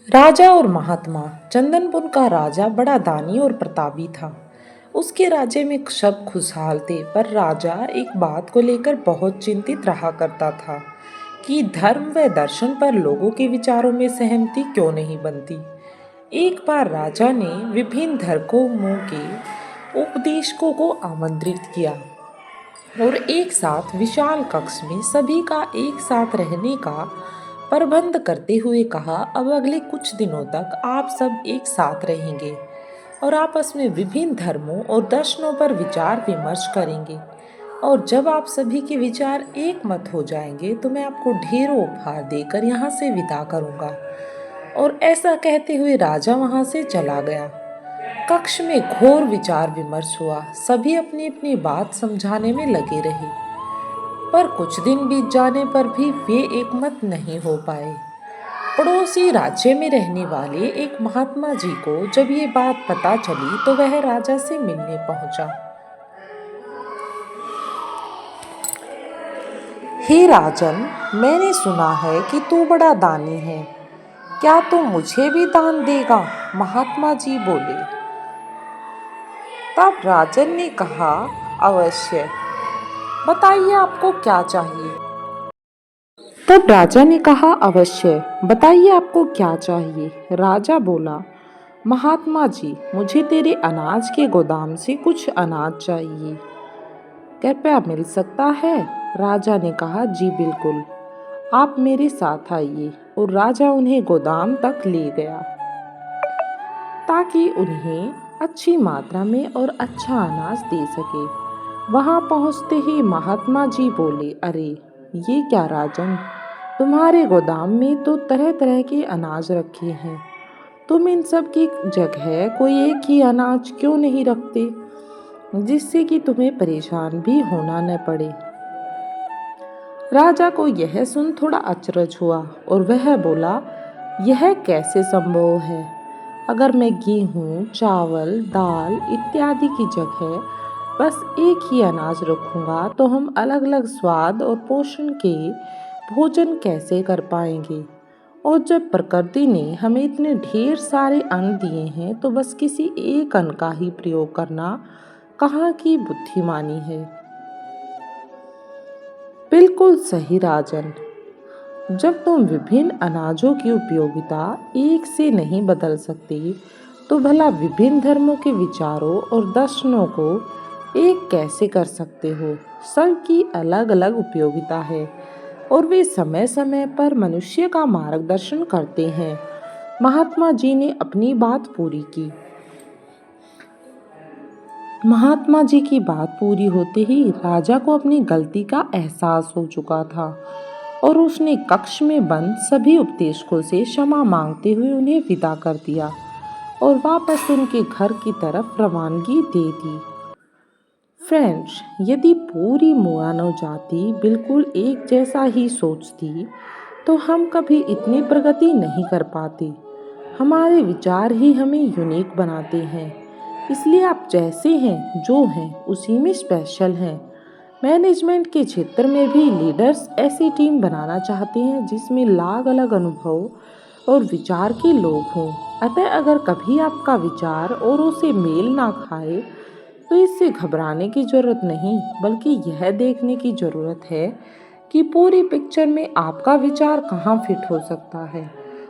राजा और महात्मा। चंदनपुर का राजा बड़ा दानी और प्रतापी था। उसके राज्य में सब खुशहाल थे, पर राजा एक बात को लेकर बहुत चिंतित रहा करता था कि धर्म व दर्शन पर लोगों के विचारों में सहमति क्यों नहीं बनती। एक बार राजा ने विभिन्न धर्मों के उपदेशकों को आमंत्रित किया और एक साथ विशाल कक्ष में सभी का एक साथ रहने का प्रबंध करते हुए कहा, अब अगले कुछ दिनों तक आप सब एक साथ रहेंगे और आपस में विभिन्न धर्मों और दर्शनों पर विचार विमर्श करेंगे। और जब आप सभी के विचार एक मत हो जाएंगे तो मैं आपको ढेरों उपहार देकर यहाँ से विदा करूँगा। और ऐसा कहते हुए राजा वहाँ से चला गया। कक्ष में घोर विचार विमर्श हुआ। सभी अपनी अपनी बात समझाने में लगे रहे, पर कुछ दिन बीत जाने पर भी वे एकमत नहीं हो पाए। पड़ोसी राज्य में रहने वाले एक महात्मा जी को जब ये बात पता चली तो वह राजा से मिलने पहुंचा। हे राजन, मैंने सुना है कि तू बड़ा दानी है, क्या तू मुझे भी दान देगा? महात्मा जी बोले। तब राजन ने कहा, अवश्य, बताइए आपको क्या चाहिए। तब राजा ने कहा, अवश्य, बताइए आपको क्या चाहिए। राजा बोला, महात्मा जी, मुझे तेरे अनाज के गोदाम से कुछ अनाज चाहिए, कृपया मिल सकता है? राजा ने कहा, जी बिल्कुल, आप मेरे साथ आइए। और राजा उन्हें गोदाम तक ले गया ताकि उन्हें अच्छी मात्रा में और अच्छा अनाज दे सके। वहां पहुंचते ही महात्मा जी बोले, अरे ये क्या राजन, तुम्हारे गोदाम में तो तरह तरह के अनाज रखे हैं, तुम इन सब की जगह कोई एक ही अनाज क्यों नहीं रखते, जिससे कि तुम्हें परेशान भी होना न पड़े। राजा को यह सुन थोड़ा अचरज हुआ और वह बोला, यह कैसे संभव है? अगर मैं गेहूँ, चावल, दाल इत्यादि की जगह बस एक ही अनाज रखूँगा तो हम अलग अलग स्वाद और पोषण के भोजन कैसे कर पाएंगे? और जब प्रकृति ने हमें इतने ढेर सारे अन्न दिए हैं तो बस किसी एक अन्न का ही प्रयोग करना कहाँ की बुद्धिमानी है। बिल्कुल सही राजन, जब तुम विभिन्न अनाजों की उपयोगिता एक से नहीं बदल सकती तो भला विभिन्न धर्मों के विचारों और दर्शनों को एक कैसे कर सकते हो? सबकी अलग अलग उपयोगिता है और वे समय समय पर मनुष्य का मार्गदर्शन करते हैं। महात्मा जी ने अपनी बात पूरी की। महात्मा जी की बात पूरी होते ही राजा को अपनी गलती का एहसास हो चुका था और उसने कक्ष में बंद सभी उपदेशकों से क्षमा मांगते हुए उन्हें विदा कर दिया और वापस उनके घर की तरफ रवानगी दे दी। फ्रेंड्स, यदि पूरी मानव जाति बिल्कुल एक जैसा ही सोचती तो हम कभी इतनी प्रगति नहीं कर पाते। हमारे विचार ही हमें यूनिक बनाते हैं। इसलिए आप जैसे हैं, जो हैं, उसी में स्पेशल हैं। मैनेजमेंट के क्षेत्र में भी लीडर्स ऐसी टीम बनाना चाहते हैं जिसमें अलग अलग अनुभव और विचार के लोग हों। अतः अगर कभी आपका विचार औरों से मेल ना खाए तो इससे घबराने की ज़रूरत नहीं, बल्कि यह देखने की ज़रूरत है कि पूरी पिक्चर में आपका विचार कहाँ फिट हो सकता है।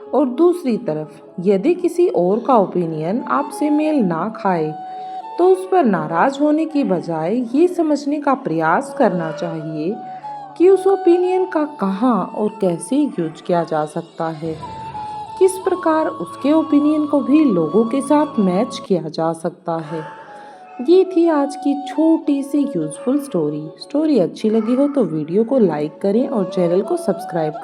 और दूसरी तरफ यदि किसी और का ओपिनियन आपसे मेल ना खाए तो उस पर नाराज होने की बजाय ये समझने का प्रयास करना चाहिए कि उस ओपिनियन का कहाँ और कैसे यूज किया जा सकता है, किस प्रकार उसके ओपिनियन को भी लोगों के साथ मैच किया जा सकता है। ये थी आज की छोटी सी यूजफुल स्टोरी। स्टोरी अच्छी लगी हो तो वीडियो को लाइक करें और चैनल को सब्सक्राइब करें।